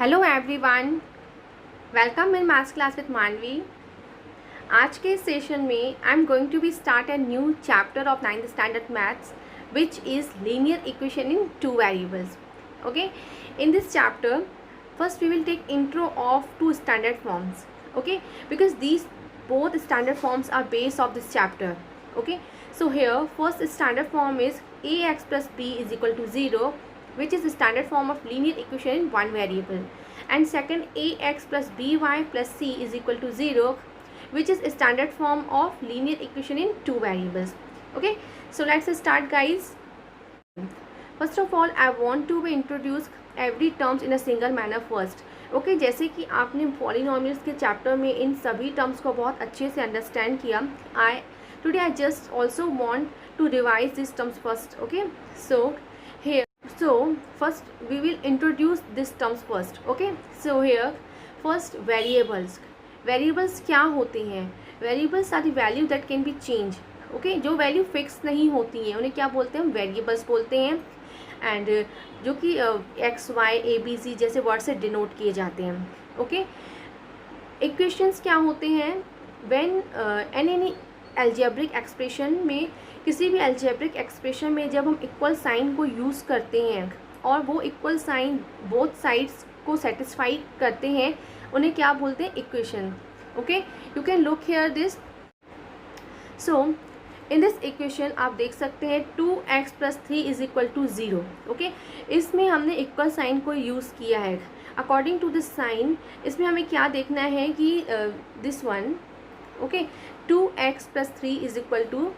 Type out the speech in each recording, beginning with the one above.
Hello everyone, welcome in maths class with Manvi. आज के session में I am going to be start a new chapter of 9th standard maths which is linear equation in two variables. Okay, in this chapter first we will take intro of two standard forms. Okay, because these both standard forms are base of this chapter. Okay, so here first standard form is ax plus b is equal to 0, which is the standard form of linear equation in one variable, and second ax plus by plus c is equal to 0, which is a standard form of linear equation in two variables. Okay, so let's start guys. First of all I want to introduce every terms in a single manner first. Okay, जैसे कि आपने polynomials के chapter में इन सभी terms को बहुत अच्छे से अंडरस्टैंड किया, today I just also want to revise these terms first. Okay, so first we will introduce these terms first. Okay, so here first variables क्या होते हैं? Variables are the value that can be changed. Okay, जो value fix नहीं होती हैं उन्हें क्या बोलते हैं? हम वेरिएबल्स बोलते हैं, एंड जो कि x y a b c जैसे वर्ड से डिनोट किए जाते हैं. ओके, इक्वेशंस क्या होते हैं? व्हेन एनी एल्जेब्रिक एक्सप्रेशन में, किसी भी एल्जेब्रिक एक्सप्रेशन में जब हम इक्वल साइन को यूज़ करते हैं और वो इक्वल साइन बोथ साइड्स को सेटिस्फाई करते हैं, उन्हें क्या बोलते हैं? Equation. Okay, you can look here this. So in this equation आप देख सकते हैं 2x plus 3 is equal to 0. Okay, इसमें हमने इक्वल साइन को यूज़ किया है. अकॉर्डिंग टू दिस साइन इसमें हमें क्या देखना है कि this one, okay, 2x plus 3 is equal to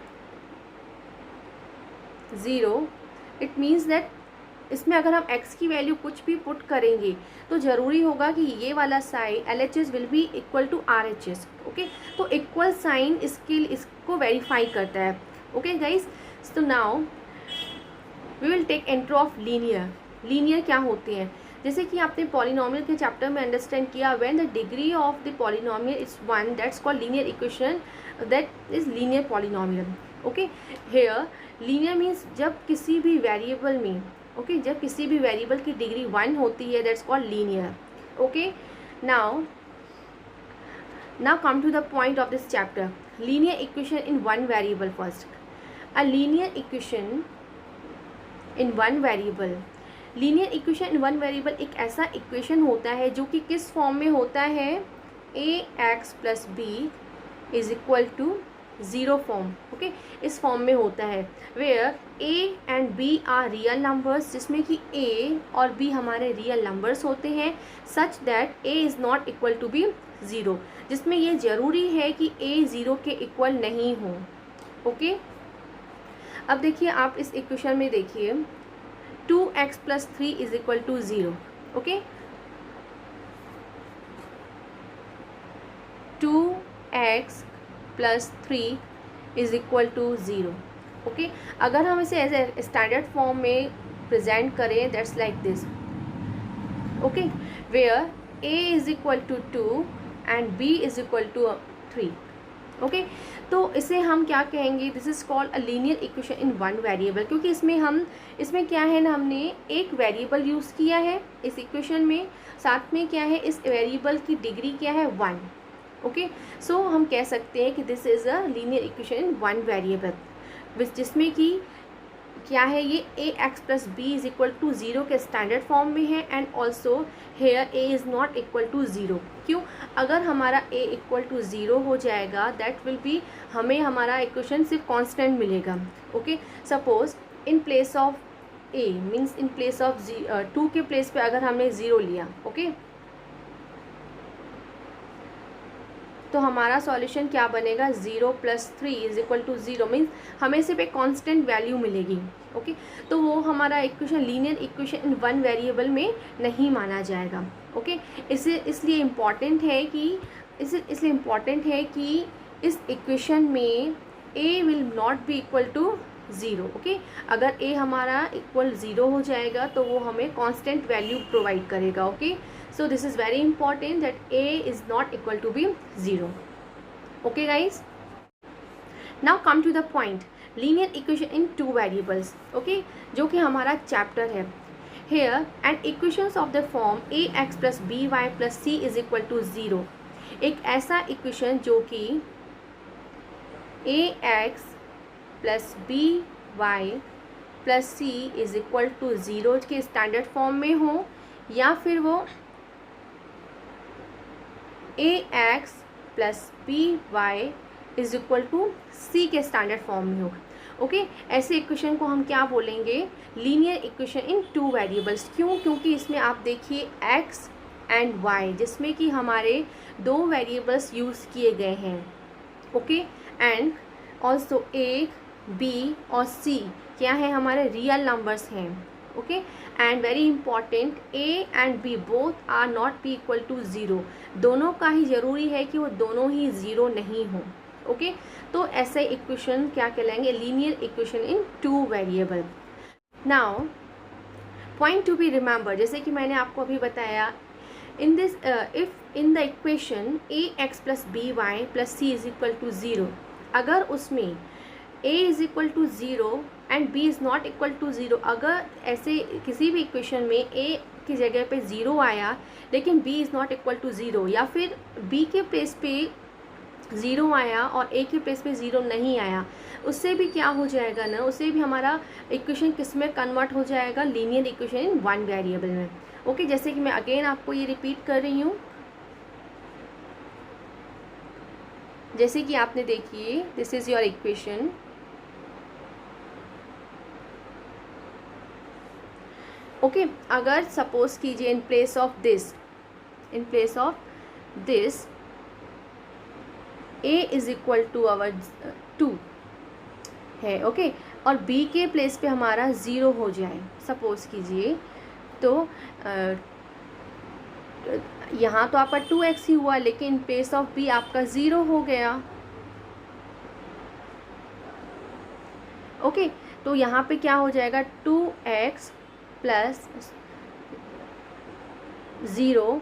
0. It means that इसमें अगर हम x की वैल्यू कुछ भी पुट करेंगे तो ज़रूरी होगा कि ये वाला sign LHS will be equal to RHS. Okay, तो इक्वल साइन इसको वेरीफाई करता है. Okay guys, so now we will take intro of linear क्या होते हैं? जैसे कि आपने पॉलिनोमियल के चैप्टर में अंडरस्टैंड किया, when the degree of the polynomial is 1, that's called linear equation, that is linear polynomial. Okay, here linear means जब किसी भी वेरिएबल में, ओके, जब किसी भी वेरिएबल की डिग्री 1 होती है, that's called linear. Okay, now come to the point of this chapter. Linear equation in one variable first. A linear equation in one variable. Linear equation in one variable एक ऐसा equation होता है जो कि किस form में होता है? ax plus b is equal to 0 form. Okay, इस फॉर्म में होता है where a and b are real numbers, जिसमें कि a और b हमारे रियल नंबर्स होते हैं, such that a is not equal to b 0, जिसमें ये ज़रूरी है कि a 0 के इक्वल नहीं हो. ओके, अब देखिए आप इस इक्वेशन में देखिए 2x plus 3 is equal to 0. Okay, 2x plus 3 is equal to 0. Okay, अगर हम इसे एज ए स्टैंडर्ड फॉर्म में प्रेजेंट करें, that's like this. Okay, where a is equal to 2 and b is equal to 3. Okay, तो इसे हम क्या कहेंगे? This is called a linear equation in one variable, क्योंकि इसमें क्या है ना, हमने एक वेरिएबल यूज़ किया है इस इक्वेशन में, साथ में क्या है, इस वेरिएबल की डिग्री क्या है? 1. ओके, सो हम कह सकते हैं कि this is a linear equation in one variable, जिसमें कि क्या है, ये ax plus b is equal to 0 के स्टैंडर्ड फॉर्म में है, and also here a is not equal to 0. क्यों? अगर हमारा a इक्वल टू 0 हो जाएगा, दैट विल बी, हमें हमारा इक्वेशन सिर्फ कांस्टेंट मिलेगा. Okay, suppose in place of a means in place of 2 के प्लेस पे अगर हमने 0 लिया, ओके, तो हमारा सॉल्यूशन क्या बनेगा? 0 plus 3 is equal to 0, means हमें सिर्फ एक कांस्टेंट वैल्यू मिलेगी. ओके, तो वो हमारा equation linear equation in one variable में नहीं माना जाएगा. ओके, इसलिए इम्पॉर्टेंट है कि इस इक्वेशन में a will not be equal to 0. Okay, अगर a हमारा इक्वल 0 हो जाएगा तो वो हमें कांस्टेंट वैल्यू प्रोवाइड करेगा. Okay, so this is very important that a is not equal to be 0. Okay guys, now come to the point. Linear equation in two variables. Okay, जो कि हमारा चैप्टर है. Here and equations of the form A X plus B Y plus C is equal to zero, एक ऐसा equation जो कि A X plus B Y plus C is equal to zero के standard form में हो, या फिर वो A X plus B Y is equal to C के स्टैंडर्ड फॉर्म में हो। ओके, ऐसे इक्वेशन को हम क्या बोलेंगे? Linear equation in two variables. क्यों? क्योंकि इसमें आप देखिए एक्स एंड वाई, जिसमें कि हमारे दो वेरिएबल्स यूज़ किए गए हैं। Okay, and also A B और सी क्या है? हमारे रियल नंबर्स हैं। Okay, and very important, A and B both are not be equal to zero. दोनों का ही ज़रूरी है कि वो दोनों ही ज़ीरो नहीं हों। ओके, तो ऐसे इक्वेशन क्या कहलाएंगे? Linear equation in two variable. Now point to be remember, जैसे कि मैंने आपको अभी बताया, in this if in the equation A X plus B Y plus C is equal to zero, अगर उसमें a is equal to zero and b is not equal to zero, अगर ऐसे किसी भी इक्वेशन में a की जगह पे ज़ीरो आया लेकिन b is not equal to zero, या फिर b के प्लेस पे ज़ीरो आया और a के प्लेस पे ज़ीरो नहीं आया, उससे भी क्या हो जाएगा ना, उससे भी हमारा इक्वेशन किस में कन्वर्ट हो जाएगा? Linear equation in one variable में। ओके, जैसे कि मैं अगेन आपको ये रिपीट कर रही हूँ, जैसे कि आपने देखिए, this is your equation, okay, अगर सपोज कीजिए in place of this a is equal to our 2 है, ओके, और b के प्लेस पे हमारा 0 हो जाए, सपोज कीजिए, तो यहाँ तो आपका 2x ही हुआ, लेकिन प्लेस ऑफ b आपका 0 हो गया। ओके, तो यहाँ पे क्या हो जाएगा? 2x plus 0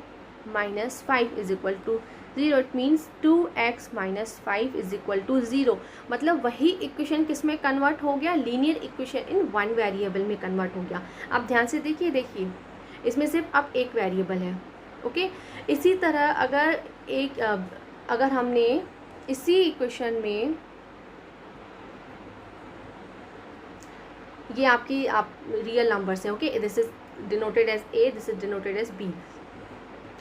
minus 5 is equal to 0। It means 2x minus 5 is equal to 0। मतलब वही इक्वेशन किस में कन्वर्ट हो गया? Linear equation in one variable में कन्वर्ट हो गया। आप ध्यान से देखिए, इसमें सिर्फ अब एक वेरिएबल है। ओके, इसी तरह अगर हमने इसी इक्वेशन में ये आपकी रियल नंबर्स हैं। Okay, this is denoted as a, this is denoted as b.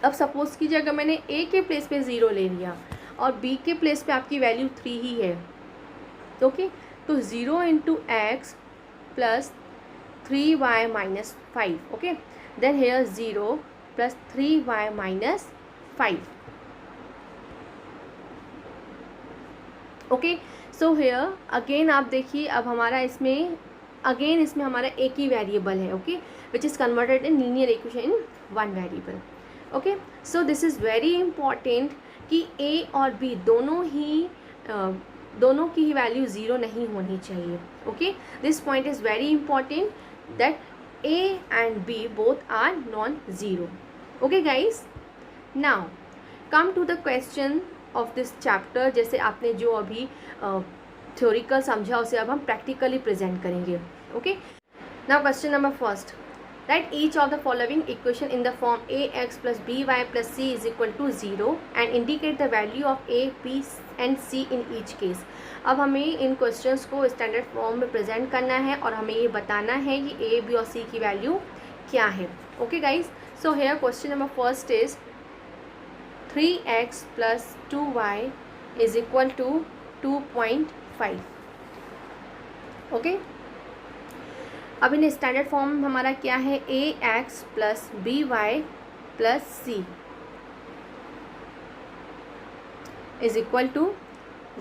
अब सपोज कीजिए अगर मैंने ए के प्लेस पे 0 ले लिया और बी के प्लेस पे आपकी वैल्यू 3 ही है, ओके, तो 0 into x plus 3y minus 5, okay, then here 0 plus 3y minus 5। Okay, so here again आप देखिए, अब हमारा इसमें हमारा एक ही वेरिएबल है, okay, which is converted in linear equation in one variable. Okay, so this is very important कि ए और बी दोनों की ही वैल्यू 0 नहीं होनी चाहिए। Okay, this point is very important that a and B both are non zero. Okay guys, now come to the question of this chapter. जैसे आपने जो अभी थ्योरिकल समझा, उसे अब हम प्रैक्टिकली प्रेजेंट करेंगे। Okay, now question number first, write each of the following equation in the form ax plus by plus c is equal to 0 and indicate the value of a, b and c in each case। अब हमें इन questions को standard form में present करना है और हमें ये बताना है कि a, b और c की वैल्यू क्या है। Okay guys, so here question number first is 3x plus 2y is equal to 2.5। Okay, अब इन स्टैंडर्ड फॉर्म हमारा क्या है? A X plus B Y plus C is equal to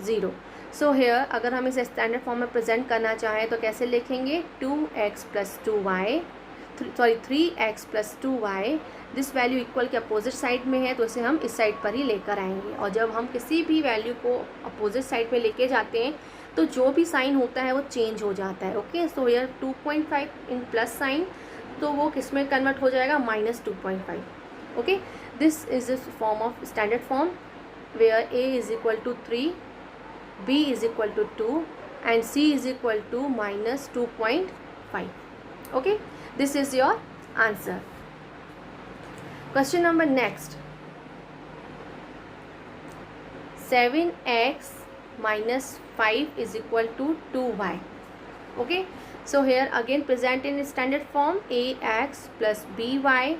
0। So here अगर हम इसे standard form में present करना चाहें तो कैसे लिखेंगे? 2x plus 3x plus 2y, this value equal के अपोजिट साइड में है, तो इसे हम इस साइड पर ही लेकर आएंगे। और जब हम किसी भी वैल्यू को अपोजिट साइड पे लेके जाते हैं तो जो भी साइन होता है वो चेंज हो जाता है। Okay, so here 2.5 in plus sign, तो वो किस में कन्वर्ट हो जाएगा? Minus 2.5। Okay, this is the form of standard form where a is equal to 3, b is equal to 2 and c is equal to minus 2.5। Okay, this is your answer. Question number next. 7x minus 5 is equal to 2y. Okay, so here again present in standard form, ax plus by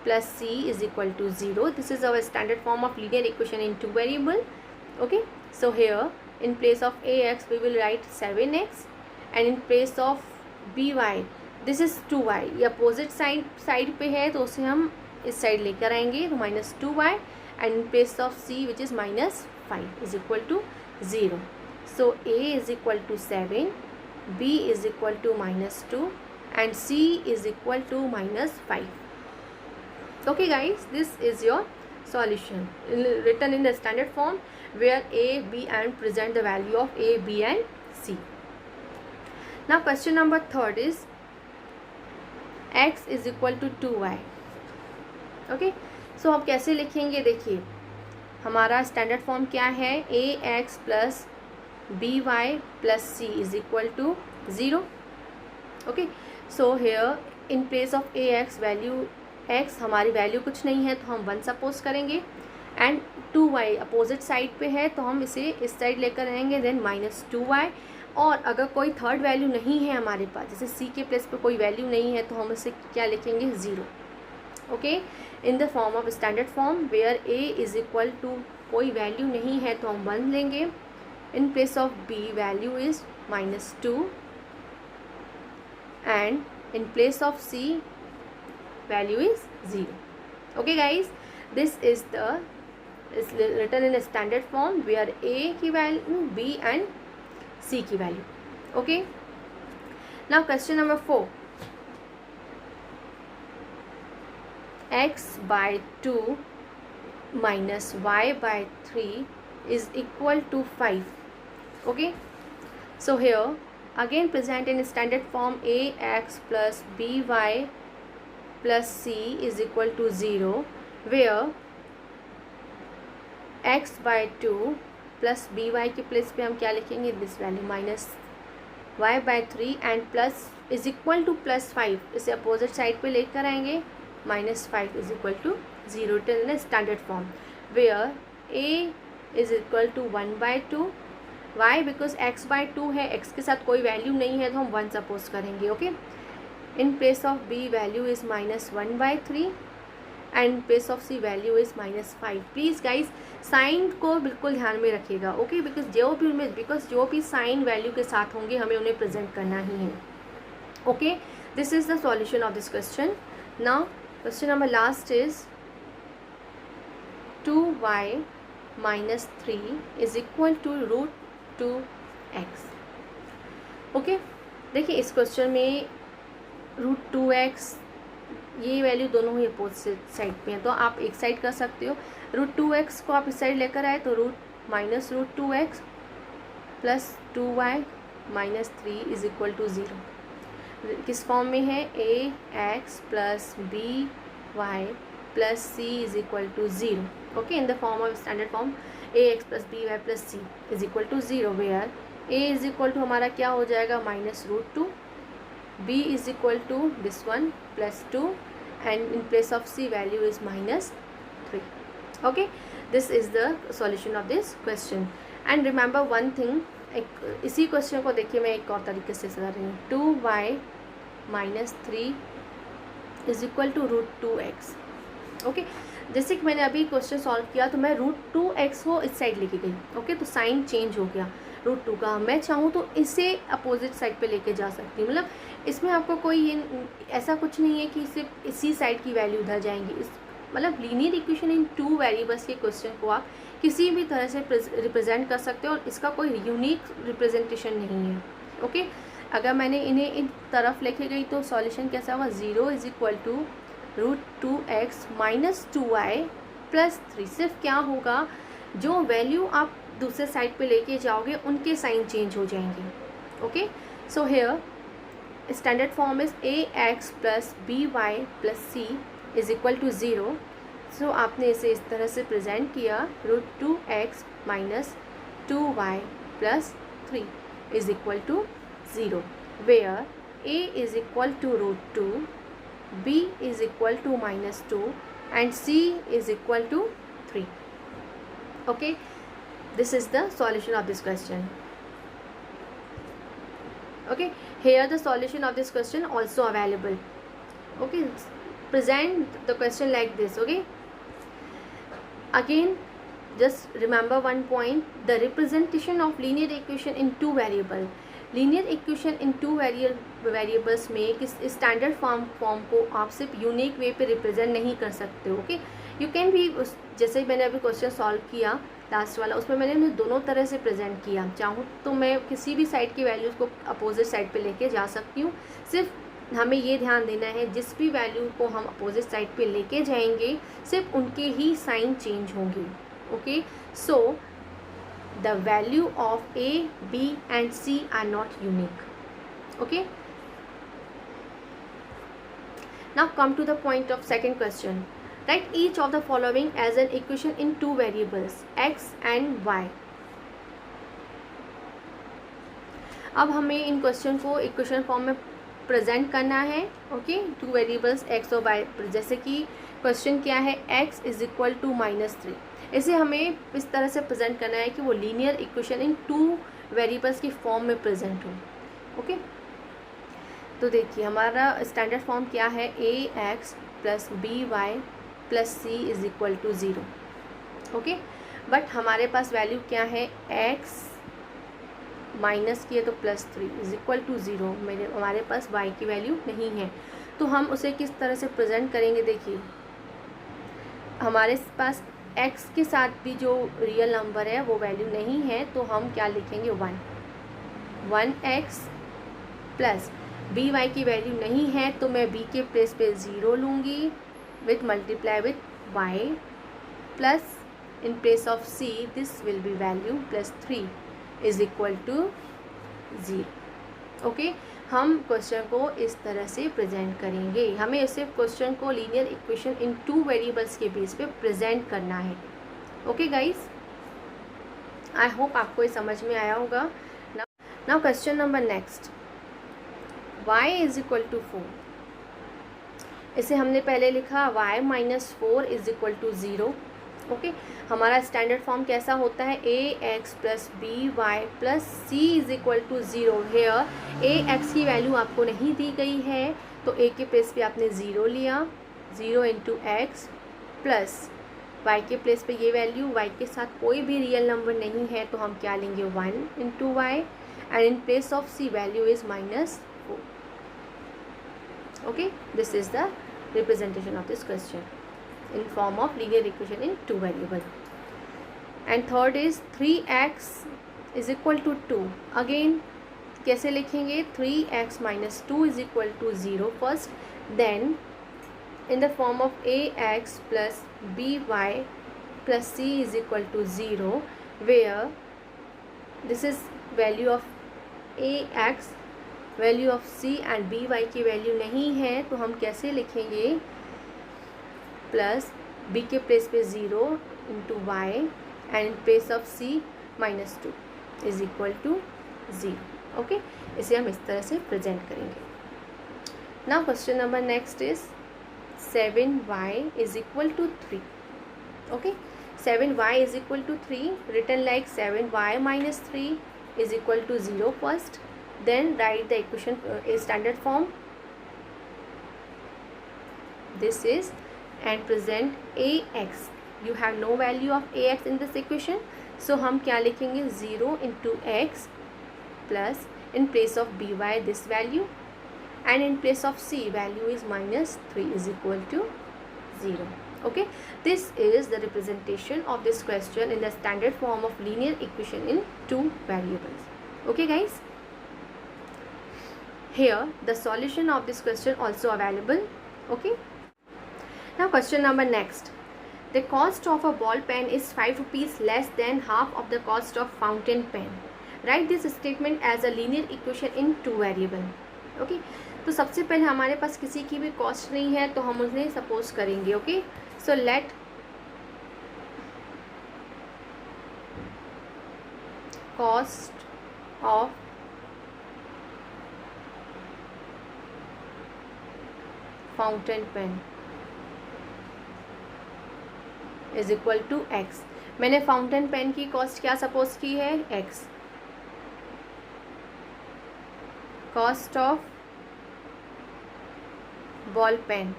plus c is equal to 0. This is our standard form of linear equation in two variable. Okay, so here in place of ax we will write 7x, and in place of by this is 2y. ये opposite side पे है तो उसे हम इस side लेकर आएंगे, तो minus 2y, and in place of c which is minus 5 is equal to 0. So a is equal to 7, b is equal to minus 2 and c is equal to minus 5. Okay guys, this is your solution written in the standard form where a, b and present the value of a, b and c. Now question number third is x is equal to 2y. Okay, so अब कैसे लिखेंगे, देखिए हमारा standard form क्या है, A X plus B Y plus C is equal to 0. Okay, so here in place of A X value X, हमारी value कुछ नहीं है तो हम 1 सपोज करेंगे, एंड 2y अपोजिट साइड पे है तो हम इसे इस साइड लेकर आएंगे, देन माइनस 2y. और अगर कोई थर्ड वैल्यू नहीं है हमारे पास, जैसे c के प्लेस पे कोई वैल्यू नहीं है, तो हम इसे क्या लिखेंगे, 0. Okay, in the form of standard form where a is equal to कोई वैल्यू नहीं है तो हम 1 लेंगे, in place of b value is minus 2, and in place of c value is 0. Okay guys, this is the is written in a standard form where a की value, b and c की value. Okay, now question number 4. x by 2 minus y by 3 is equal to 5. Okay, so here again present in standard form ax plus by plus c is equal to 0, where x by 2 plus B y के place पे हम क्या लिखेंगे, this value minus y by 3 and plus is equal to plus 5, इसे opposite side पे लेकर आएंगे, minus 5 is equal to 0 in standard form where a is equal to 1 by 2. Why because x by 2 है, x के साथ कोई value नहीं है तो हम 1 सपोज करेंगे. Okay, in place of b value is minus 1 by 3 and place of c value is minus 5. Please guys sign को बिल्कुल ध्यान में रखिएगा. ओके, बिकॉज जो भी साइन वैल्यू के साथ होंगे हमें उन्हें प्रेजेंट करना ही है. Okay, this is the solution of this question. Now question number last is 2y minus 3 is equal to root 2x. Okay, देखिए इस क्वेश्चन में रूट 2x ये वैल्यू दोनों ही अपोजिट साइड पे हैं, तो आप एक साइड कर सकते हो. रूट 2x को आप इस साइड लेकर आए तो minus root 2x plus 2y minus 3 is equal to 0. किस फॉर्म में है, A X plus B Y plus C is equal to 0. Okay, in the form of standard form A X plus B Y plus C is equal to 0, where A is equal to हमारा क्या हो जाएगा, minus root 2, b is equal to this one plus 2, and in place of c value is minus 3. Okay, this is the solution of this question. And remember one thing, इसी question को देखिए मैं एक और तरीके से कर रही हूँ. 2y minus 3 is equal to root 2x. Okay, जैसे कि मैंने अभी क्वेश्चन सॉल्व किया तो मैं रूट 2x को इस साइड लेके गई. ओके, तो साइन चेंज हो गया रूट 2 का. मैं चाहूँ तो इसे अपोजिट साइड पे लेके जा सकती हूँ. मतलब इसमें आपको कोई ये ऐसा कुछ नहीं है कि सिर्फ इसी साइड की वैल्यू उधर जाएंगी. मतलब लीनियर इक्वेशन इन 2 वेरिएबल्स के क्वेश्चन को आप किसी भी तरह से रिप्रेजेंट कर सकते हो और इसका कोई यूनिक रिप्रेजेंटेशन नहीं है. ओके, अगर मैंने इन्हें इन तरफ लेके गई तो सॉल्यूशन कैसा होगा, 0 is equal to root 2x minus 2y plus 3. सिर्फ क्या होगा, जो वैल्यू आप दूसरे साइड पे लेके जाओगे उनके साइन चेंज हो जाएंगे. Okay, so here standard form is ax plus by plus c is equal to 0. So आपने इसे इस तरह से प्रेजेंट किया, root 2x minus 2y plus 3 is equal to 0, where a is equal to root 2 b is equal to -2 and c is equal to 3. Okay, this is the solution of this question. Okay, here the solution of this question also available. Okay, present the question like this. Okay, again just remember one point, the representation of linear equation in two variable. Linear equation in two variables में किस standard form को आप सिर्फ unique way पे represent नहीं कर सकते. Okay, you can भी, जैसे मैंने अभी क्वेश्चन सॉल्व किया लास्ट वाला, उसमें मैंने उन्हें दोनों तरह से प्रेजेंट किया. चाहूँ तो मैं किसी भी साइड की वैल्यूज़ को अपोजिट साइड पे लेके जा सकती हूँ. सिर्फ हमें ये ध्यान देना है जिस भी वैल्यू को हम अपोजिट साइड पे लेके जाएंगे सिर्फ उनके ही साइन चेंज होंगे. Okay, so the value of a, b and c are not unique. Okay, now come to the point of second question. Write each of the following as an equation in two variables x and y. अब हमें इन question को equation form में present करना है. Okay, two variables x और y. जैसे कि question क्या है, x इज इक्वल टू -3. इसे हमें इस तरह से प्रेजेंट करना है कि वो linear equation in two variables की फॉर्म में प्रेजेंट हो. ओके, तो देखिए हमारा स्टैंडर्ड फॉर्म क्या है, ax plus by plus c is equal to 0. Okay, but हमारे पास वैल्यू क्या है, x माइनस किए तो +3 इज इक्वल टू 0. हमारे पास y की वैल्यू नहीं है, तो हम उसे किस तरह से प्रेजेंट करेंगे. देखिए हमारे पास x के साथ भी जो रियल नंबर है वो वैल्यू नहीं है, तो हम क्या लिखेंगे, 1x प्लस by की वैल्यू नहीं है तो मैं b के प्लेस पे 0 लूँगी with multiply with y plus in place of c this will be value +3 is equal to 0. Okay, हम क्वेश्चन को इस तरह से प्रेजेंट करेंगे. हमें इसे क्वेश्चन को linear equation in two variables के बेस पे प्रेजेंट करना है. ओके गाइस, आई होप आपको ये समझ में आया होगा. Now question number next, y is equal to 4. इसे हमने पहले लिखा y minus 4 is equal to 0. Okay, हमारा स्टैंडर्ड फॉर्म कैसा होता है, ax plus by plus c is equal to 0. Here ax की वैल्यू आपको नहीं दी गई है तो a के प्लेस पे आपने 0 लिया, 0 इंटू एक्स प्लस y के प्लेस पे ये वैल्यू, y के साथ कोई भी रियल नंबर नहीं है तो हम क्या लेंगे, 1 into y and in place of c value is -4. Okay, this is the representation of this question in form of linear equation in two variable. And third is 3x is equal to 2. Again कैसे लिखेंगे, 3x minus 2 is equal to 0 first, then in the form of ax plus by plus c is equal to 0 where this is value of ax, value of c and by की value नहीं है तो हम कैसे लिखेंगे, plus b के place पे 0 into y and in place of c -2 is equal to 0. Okay, इसे हम इस तरह से प्रेजेंट करेंगे. Now question number next is 7y is equal to 3. Okay, 7y is equal to 3 written like 7y minus 3 is equal to 0 first, then write the equation standard form. This is and present ax. You have no value of ax in this equation, so हम क्या लिखेंगे, 0 into x plus in place of by this value and in place of c value is -3 is equal to 0. Okay, this is the representation of this question in the standard form of linear equation in two variables. Okay guys, here the solution of this question also available. Okay, now question number next, the cost of a ball pen is 5 rupees less than half of the cost of fountain pen. Write this statement as a linear equation in two variable. Okay, तो सबसे पहले हमारे पास किसी की भी cost नहीं है तो हम उन्हें सपोज करेंगे. Okay, so let cost of fountain pen is equal to X. मैंने फाउंटेन पेन की कॉस्ट क्या सपोज की है, X. Cost of ball pen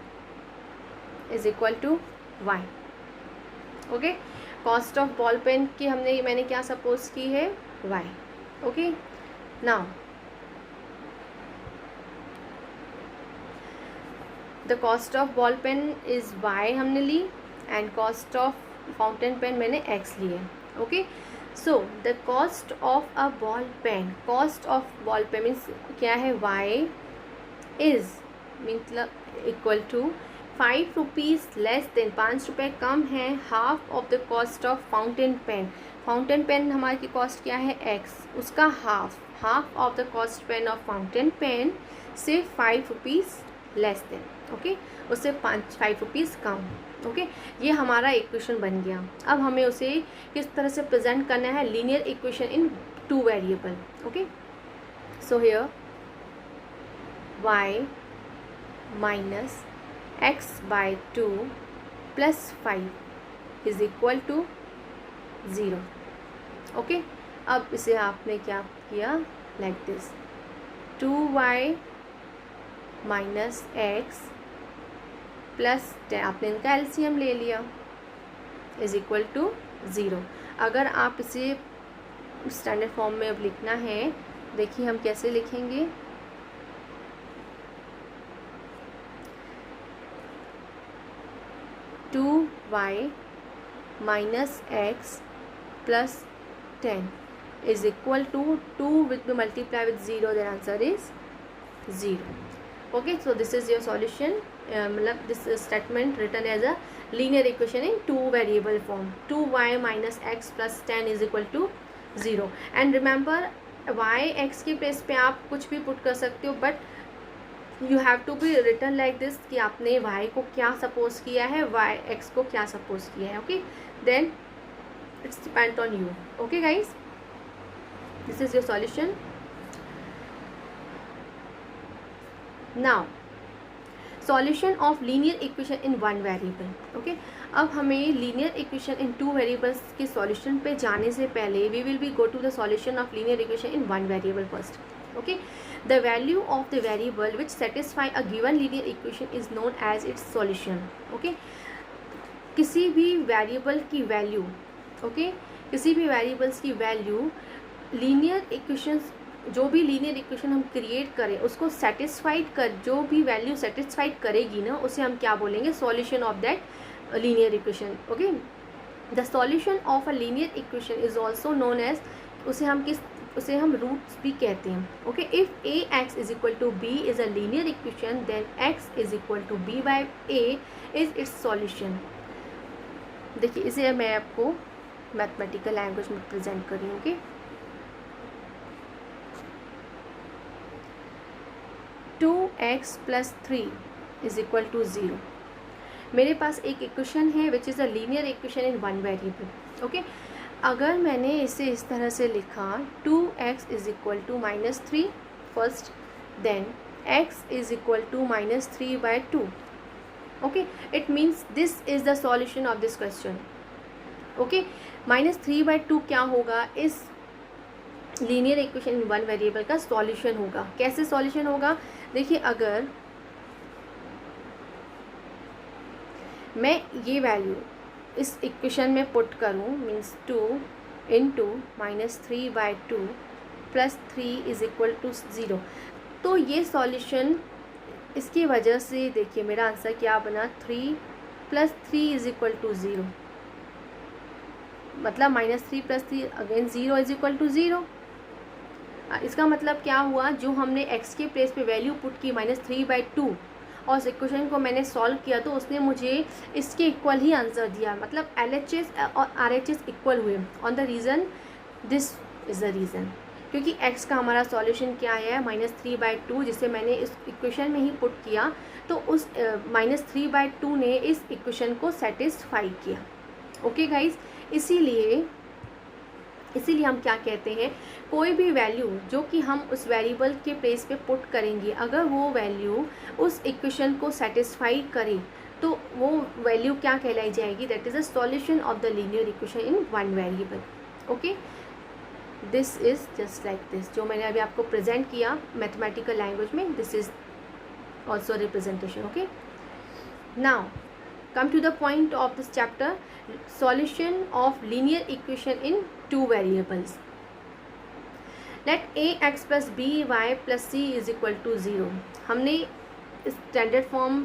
is equal to Y. Okay, cost of ball pen की मैंने क्या सपोज की है, Y. Okay, now the cost of ball pen is Y हमने ली and cost of fountain pen मैंने एक्स लिए। Okay, so the cost of a ball pen, cost of ball pen means क्या है, वाई इज मतलब equal to 5 rupees less than, 5 रुपये कम है, half of the cost of fountain pen. Fountain pen हमारी की कॉस्ट क्या है, एक्स, उसका half of the cost pen of fountain pen से 5 रुपीज़ लेस देन। ओके, उससे 5 रुपीज़ कम। ओके, ये हमारा इक्वेशन बन गया। अब हमें उसे किस तरह से प्रेजेंट करना है, linear equation in 2 variable. Okay, so here y minus x by 2 plus 5 is equal to 0। Okay, अब इसे आपने क्या किया, like this, 2y minus x plus 10, आपने इनका एलसीएम ले लिया, इज इक्वल टू 0। अगर आप इसे स्टैंडर्ड फॉर्म में अब लिखना है, देखिए हम कैसे लिखेंगे, 2y minus x plus 10 is equal to 2 will be multiplied with 0, their answer is 0. Okay, so this is your solution. This statement written as a linear equation in 2 variable form. 2y minus x plus 10 is equal to 0. And remember, y x के place पे आप कुछ भी put कर सकते हो, but you have to be written like this कि आपने y को क्या सपोज किया है, y x को क्या सपोज किया है. Okay, then it's depend on you. Okay guys, this is your solution. Now solution of linear equation in one variable. Okay, अब हमें linear equation in two variables के solution पे जाने से पहले we will be go to the solution of linear equation in one variable first. Okay, the value of the variable which satisfy a given linear equation is known as its solution. Okay, किसी भी variable की value, okay, किसी भी variables की value linear equations, जो भी linear equation हम create करें उसको सेटिस्फाइड कर, जो भी वैल्यू सेटिस्फाइड करेगी ना, उसे हम क्या बोलेंगे, solution of that linear equation. Okay, the solution of a linear equation is also known as, उसे हम रूट्स भी कहते हैं. Okay, if a x is equal to b is a linear equation, then x is equal to b by a is its solution. देखिए, इसे मैं आपको mathematical language में प्रेजेंट कर रही हूँ. Okay, 2x plus 3 is equal to 0. मेरे पास एक इक्वेशन है which is a linear equation in one variable. Okay, अगर मैंने इसे इस तरह से लिखा, 2x is equal to minus 3 first, then x is equal to minus 3 by 2. Okay, it means this is the solution of this question. Okay, minus 3 by 2 क्या होगा, इस linear equation in one variable का solution होगा. कैसे solution होगा, देखिए, अगर मैं ये वैल्यू इस इक्वेशन में पुट करूँ, means 2 into minus 3 by 2 plus 3 is equal to 0, तो ये सॉल्यूशन, इसकी वजह से देखिए मेरा आंसर क्या बना, 3 प्लस 3 इज इक्वल टू 0, मतलब minus 3 plus 3 again 0 is equal to 0. इसका मतलब क्या हुआ, जो हमने x के प्लेस पे वैल्यू पुट की माइनस 3 बाई 2 और उस इक्वेशन को मैंने सॉल्व किया, तो उसने मुझे इसके इक्वल ही आंसर दिया. मतलब LHS और RHS इक्वल हुए. On the reason, this is the reason, क्योंकि x का हमारा सॉल्यूशन क्या है, माइनस 3 बाई 2, जिसे मैंने इस इक्वेशन में ही पुट किया, तो उस माइनस 3 बाई 2 ने इस इक्वेशन को सेटिस्फाई किया. ओके गाइज, इसीलिए इसीलिए हम क्या कहते हैं, कोई भी वैल्यू जो कि हम उस वेरिएबल के प्लेस पे पुट करेंगे, अगर वो वैल्यू उस इक्वेशन को सेटिस्फाई करे तो वो वैल्यू क्या कहलाई जाएगी, that is a solution of the linear equation in one variable. Okay, this is just like this, जो मैंने अभी आपको प्रेजेंट किया मैथमेटिकल लैंग्वेज में, this is also representation. Okay, now come to the point of this chapter, solution of linear equation in two variables. Let ax plus by plus c is equal to 0. हमने standard form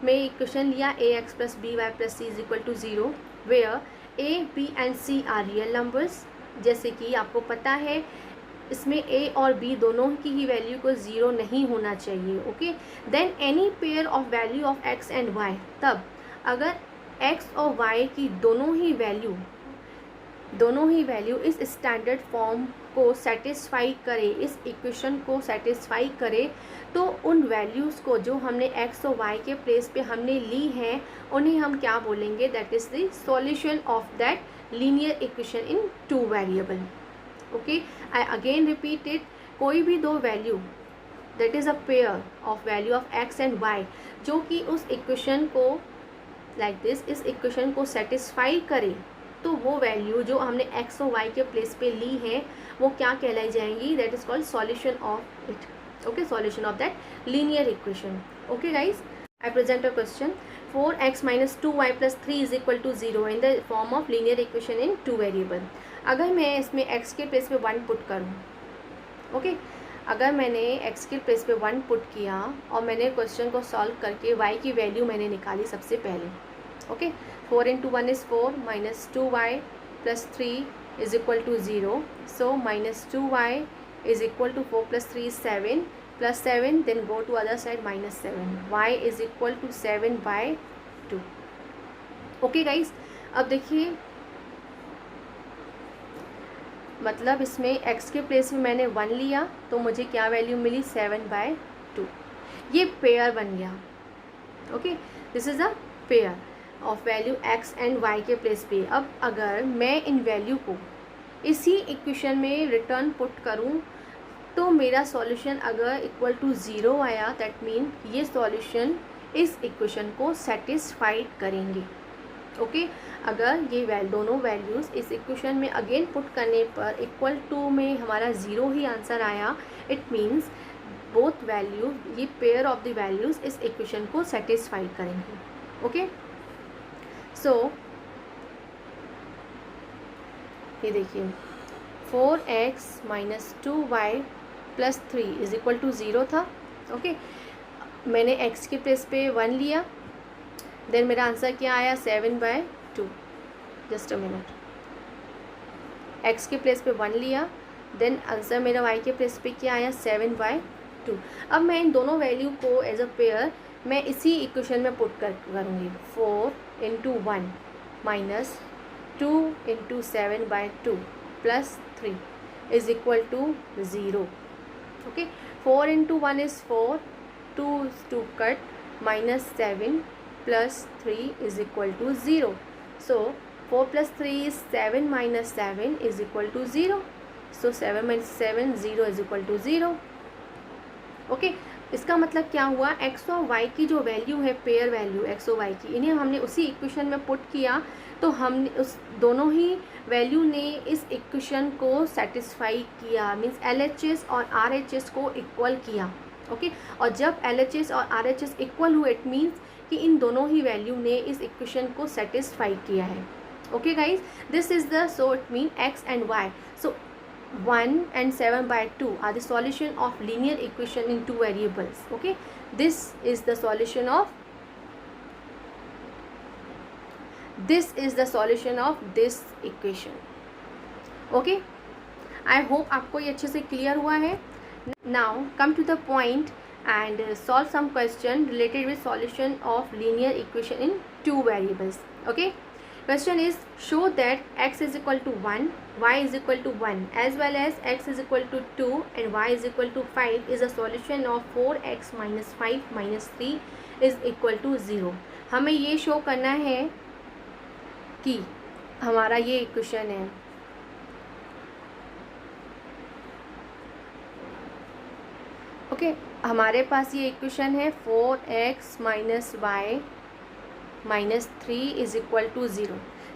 में equation लिया ax plus by plus c is equal to 0 where a, b and c are real numbers. जैसे कि आपको पता है इसमें a और b दोनों की ही वैल्यू को 0 नहीं होना चाहिए. Okay, then any pair of value of x and y, तब अगर x और y की दोनों ही वैल्यू इस स्टैंडर्ड फॉर्म को सेटिस्फाई करे, इस इक्वेशन को सेटिस्फाई करे, तो उन वैल्यूज़ को जो हमने x और y के प्लेस पे हमने ली हैं उन्हें हम क्या बोलेंगे, that is the solution of that linear equation in two variable. Okay, I again repeat it, कोई भी दो value that is a pair of value of x and y जो कि उस इक्वेशन को लाइक दिस, इस इक्वेशन को satisfy करे, तो वो वैल्यू जो हमने x और y के प्लेस पे ली है वो क्या कहलाई जाएंगी, that is called solution of it. Okay, solution of that linear equation. Okay guys, I present a question, 4x minus 2y plus 3 is equal to 0 in the form of linear equation in two variable. अगर मैं इसमें x के place पे 1 put करूँ, okay, अगर मैंने x के place पे 1 पुट किया और मैंने क्वेश्चन को सॉल्व करके y की वैल्यू मैंने निकाली सबसे पहले. Okay, 4 into 1 is 4 minus 2y plus 3 is equal to 0. So minus 2y is equal to 4 plus 3 is 7 plus 7, then go to other side minus 7. y is equal to 7 by 2. Okay guys, अब देखिए मतलब इसमें x के place में मैंने 1 लिया तो मुझे क्या वैल्यू मिली, 7/2. ये पेयर बन गया. Okay, this is a pair of value x and y के प्लेस पे. अब अगर मैं इन वैल्यू को इसी इक्वेशन में रिटर्न पुट करूं तो मेरा सॉल्यूशन अगर इक्वल टू 0 आया, दैट मीन ये सॉल्यूशन इस इक्वेशन को सेटिस्फाइड करेंगे. ओके, अगर ये दोनों वैल्यूज़ इस इक्वेशन में अगेन पुट करने पर इक्वल टू में हमारा 0 ही आंसर आया, इट मीन्स बोथ वैल्यू, ये पेयर ऑफ द वैल्यूज़ इस इक्वेशन को सेटिस्फाइड करेंगे. ओके, सो ये देखिए 4x minus 2y plus 3 is equal to 0 था. ओके, मैंने x के प्लेस पे 1 लिया, देन मेरा आंसर क्या आया, 7/2. जस्ट अ मिनट, x के प्लेस पे 1 लिया, देन आंसर मेरा y के प्लेस पे क्या आया, 7/2. अब मैं इन दोनों वैल्यू को एज अ पेयर मैं इसी इक्वेशन में पुट करूँगी. 4 into 1 minus 2 into 7/2 plus 3 is equal to 0. Okay, 4 into 1 is 4, 2 is 2 cut, minus 7 plus 3 is equal to 0. So 4 plus 3 is 7 minus 7 is equal to 0. So 7 minus 7, 0 is equal to 0. Okay, इसका मतलब क्या हुआ, x और y की जो value है, pair value x और y की, इन्हें हमने उसी इक्वेशन में पुट किया तो हमने उस दोनों ही वैल्यू ने इस इक्वेशन को सेटिस्फाई किया, मीन्स LHS और RHS को इक्वल किया. ओके, और जब LHS और RHS इक्वल हुए, इट मीन्स कि इन दोनों ही वैल्यू ने इस इक्वेशन को सेटिस्फाई किया है. Okay guys, this is the, so it mean x and y. So 1 and 7/2 are the solution of linear equation in two variables. Okay, this is the solution of this equation. Okay, I hope आपको ये अच्छे से clear हुआ है. Now come to the point and solve some question related with solution of linear equation in two variables. Okay, question is, show that x is equal to 1, y is equal to 1 as well as x is equal to 2 and y is equal to 5 is a solution of 4x minus 5 minus 3 is equal to 0. हमें ये show करना है कि हमारा ये equation है okay, हमारे पास ये इक्वेशन है 4x minus y minus 3 is equal to 0।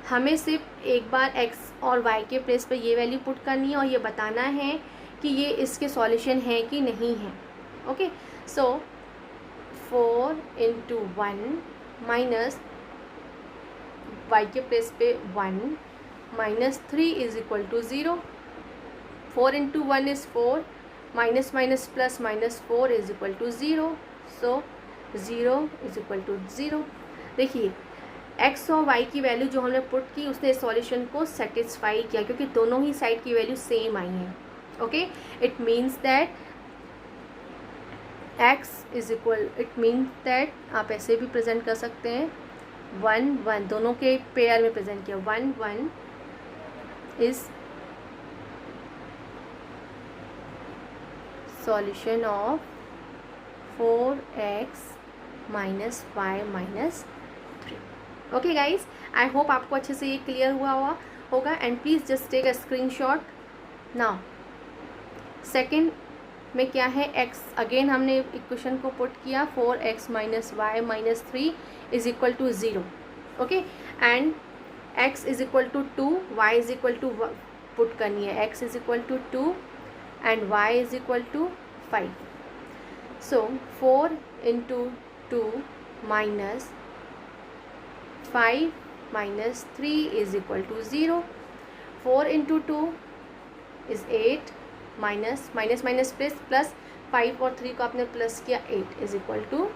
हमें सिर्फ एक बार x और y के प्लेस पे ये वैल्यू पुट करनी है और ये बताना है कि ये इसके सॉल्यूशन है कि नहीं है। Okay, so 4 into 1 minus y के प्लेस पे 1 minus 3 is equal to 0। 4 into 1 is 4, minus minus plus minus 4 is equal to 0। So 0 is equal to 0। देखिए x और y की वैल्यू जो हमने पुट की उसने इस सॉल्यूशन को सेटिस्फाई किया क्योंकि दोनों ही साइड की वैल्यू सेम आई हैं। ओके, इट मीन्स दैट आप ऐसे भी प्रेजेंट कर सकते हैं 1 1, दोनों के पेयर में प्रेजेंट किया 1 1 is solution of 4x minus y minus 3। Okay guys, I hope आपको अच्छे से ये क्लियर हुआ होगा and please just take a screenshot. Now second में क्या है, x अगेन हमने इक्वेशन को पुट किया 4x minus y minus 3 is equal to 0। Okay, and x is equal to 2, y is equal to put करनी है, x is equal to 2 and y is equal to 5। So 4 into 2 minus 5 minus 3 is equal to 0। 4 into 2 is 8 minus minus minus plus 5 और 3 को आपने plus किया 8 is equal to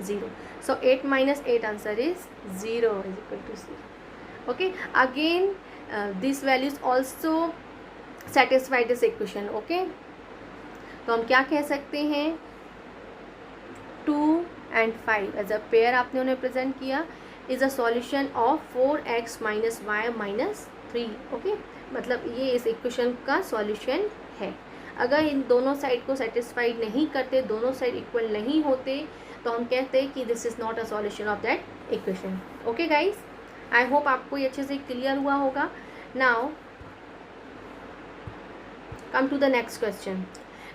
0। So 8 minus 8 answer is 0 is equal to 0। Okay, again this values also satisfy this equation. Okay, तो हम क्या कह सकते हैं 2 एंड 5 एज अ पेयर आपने उन्हें प्रेजेंट किया is a solution of 4x minus y minus 3। Okay, मतलब ये इस इक्वेशन का सॉल्यूशन है। अगर इन दोनों साइड को सेटिस्फाइड नहीं करते, दोनों साइड इक्वल नहीं होते, तो हम कहते हैं कि this is not a solution of that equation. Okay guys, I hope आपको ये अच्छे से क्लियर हुआ होगा। Now come to the next question,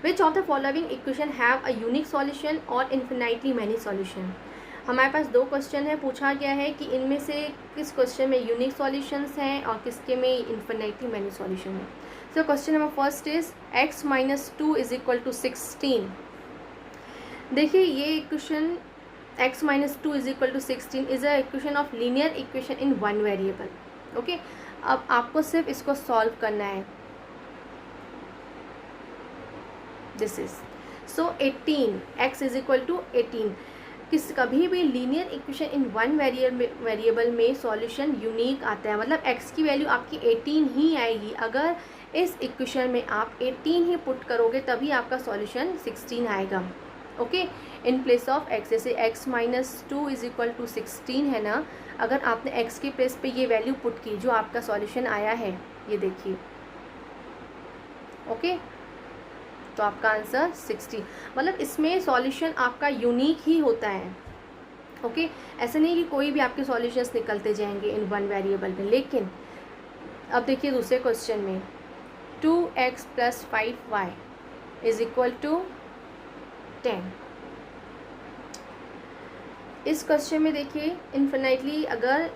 which of the following equation have a unique solution और इन्फिनाइटली मैनी सॉल्यूशन। हमारे पास दो क्वेश्चन है, पूछा गया है कि इनमें से किस क्वेश्चन में यूनिक सॉल्यूशंस हैं और किसके में इन्फिनाइटली मैनी सॉल्यूशन है। So question number first is x minus 2 is equal to 16। देखिए ये equation x minus 2 is equal to 16 is a equation of linear equation in one variable. Okay, अब आपको सिर्फ इसको सॉल्व करना है। This is so 18 x is equal to 18। कभी भी linear equation in one variable में सॉल्यूशन यूनिक आता है, मतलब x की वैल्यू आपकी 18 ही आएगी। अगर इस इक्वेशन में आप 18 ही पुट करोगे तभी आपका सॉल्यूशन 16 आएगा। Okay, in place of x, जैसे x minus 2 is equal to 16 है ना, अगर आपने x के प्लेस पे ये वैल्यू पुट की जो आपका सॉल्यूशन आया है, ये देखिए। ओके, तो आपका आंसर 60, मतलब इसमें सॉल्यूशन आपका यूनिक ही होता है। ओके, ऐसा नहीं कि कोई भी आपके सॉल्यूशंस निकलते जाएंगे इन वन वेरिएबल में। लेकिन अब देखिए दूसरे क्वेश्चन में 2x plus 5y is equal to 10। इस क्वेश्चन में देखिए इन्फिनाइटली, अगर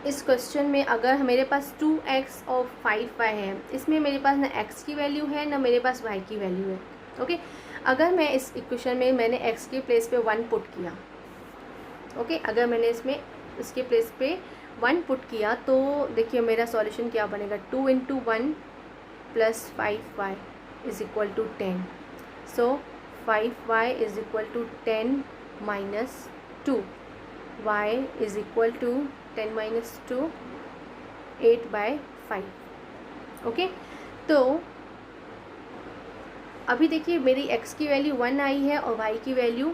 इस क्वेश्चन में अगर मेरे पास 2x और 5y है, इसमें मेरे पास ना x की वैल्यू है ना मेरे पास y की वैल्यू है। ओके, अगर मैं इस इक्वेशन में मैंने x के प्लेस पे 1 पुट किया, ओके, अगर मैंने इसमें इसके प्लेस पे 1 पुट किया तो देखिए मेरा सॉल्यूशन क्या बनेगा, 2 into 1 plus 5y is equal to 10। So 5y is equal to 10 minus 2, y is equal to 10 minus 2 8/5। Okay, तो अभी देखिए मेरी x की वैल्यू 1 आई है और y की वैल्यू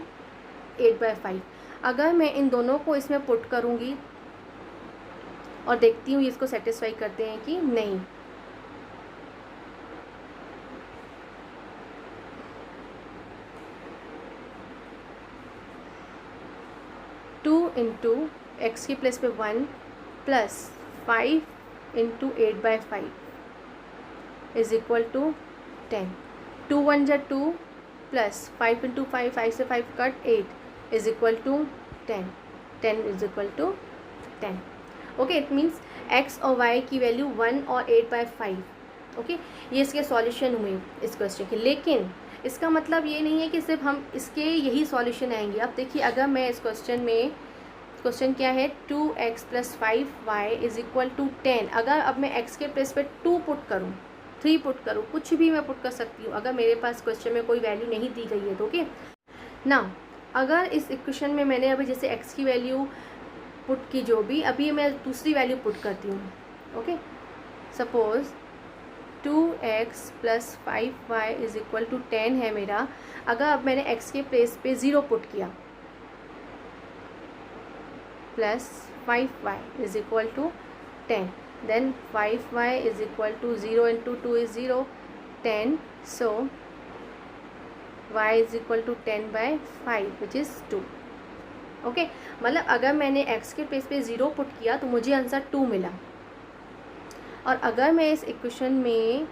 8/5। अगर मैं इन दोनों को इसमें पुट करूँगी और देखती हूँ इसको सेटिस्फाई करते हैं कि नहीं, टू इंटू एक्स की प्लेस पे 1 plus 5 into 8/5 is equal to 10. 2 1 जा 2 प्लस 5 इंटू 5, 5 से 5 cut 8 is equal to 10. 10 is equal to 10. Okay, it means x और y की वैल्यू 1 और 8/5. ओके, ये इसके सॉल्यूशन हुए इस क्वेश्चन के. लेकिन इसका मतलब ये नहीं है कि सिर्फ हम इसके यही सॉल्यूशन आएंगे. अब देखिए, अगर मैं इस क्वेश्चन में, क्वेश्चन क्या है, 2x + 5y is equal to 10. अगर अब मैं x के प्लेस पे 2 पुट करूँ, 3 पुट करूँ, कुछ भी मैं पुट कर सकती हूँ अगर मेरे पास क्वेश्चन में कोई वैल्यू नहीं दी गई है तो. ओके ना, अगर इस इक्वेशन में मैंने अभी जैसे x की वैल्यू पुट की, जो भी, अभी मैं दूसरी वैल्यू पुट करती हूँ. Okay, suppose 2x + 5y is equal to 10 है मेरा. अगर अब मैंने x के प्लेस पे 0 पुट किया, plus 5y is equal to 10, then 5y is equal to 0 into 2 is 0, 10. So y is equal to 10/5 which is 2. Okay, मतलब अगर मैंने x के प्लेस पे 0 पुट किया तो मुझे आंसर 2 मिला. और अगर मैं इस इक्वेशन में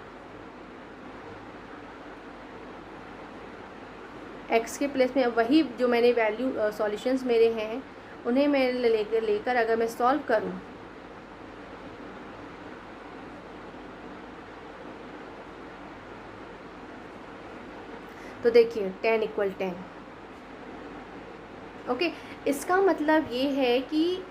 x के प्लेस में वही जो मैंने वैल्यू सॉल्यूशंस मेरे हैं उन्हें मैं लेकर अगर मैं सॉल्व करूं, तो देखिए 10 = 10. ओके, इसका मतलब ये है कि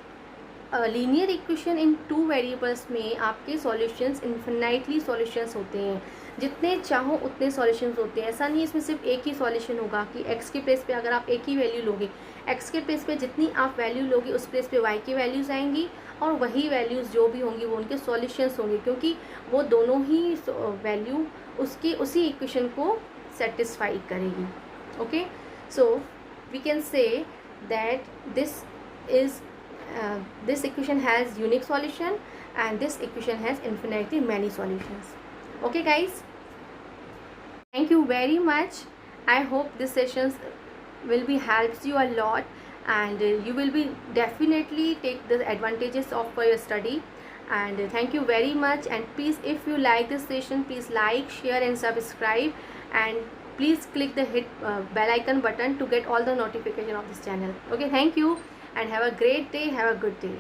लीनियर इक्वेशन इन 2 वेरिएबल्स में आपके सॉल्यूशंस इन्फिनाइटली सॉल्यूशंस होते हैं. जितने चाहो उतने सॉल्यूशंस होते हैं. ऐसा नहीं है इसमें सिर्फ एक ही सॉल्यूशन होगा कि x के प्लेस पे अगर आप एक ही वैल्यू लोगे, x के प्लेस पे जितनी आप वैल्यू लोगे उस प्लेस पे y की वैल्यूज़ आएंगी और वही वैल्यूज़ जो भी होंगी वो उनके सॉल्यूशंस होंगे, क्योंकि वो दोनों ही वैल्यू उसी इक्वेशन को सेटिस्फाई करेगी. Okay, so we can say that this equation has unique solution and this equation has infinitely many solutions. Okay guys, thank you very much. I hope this sessions will be helps you a lot and you will be definitely take the advantages of for your study. And thank you very much. And please, if you like this session, please like, share and subscribe, and please click the bell icon button to get all the notification of this channel. Okay, thank you and have a great day. Have a good day.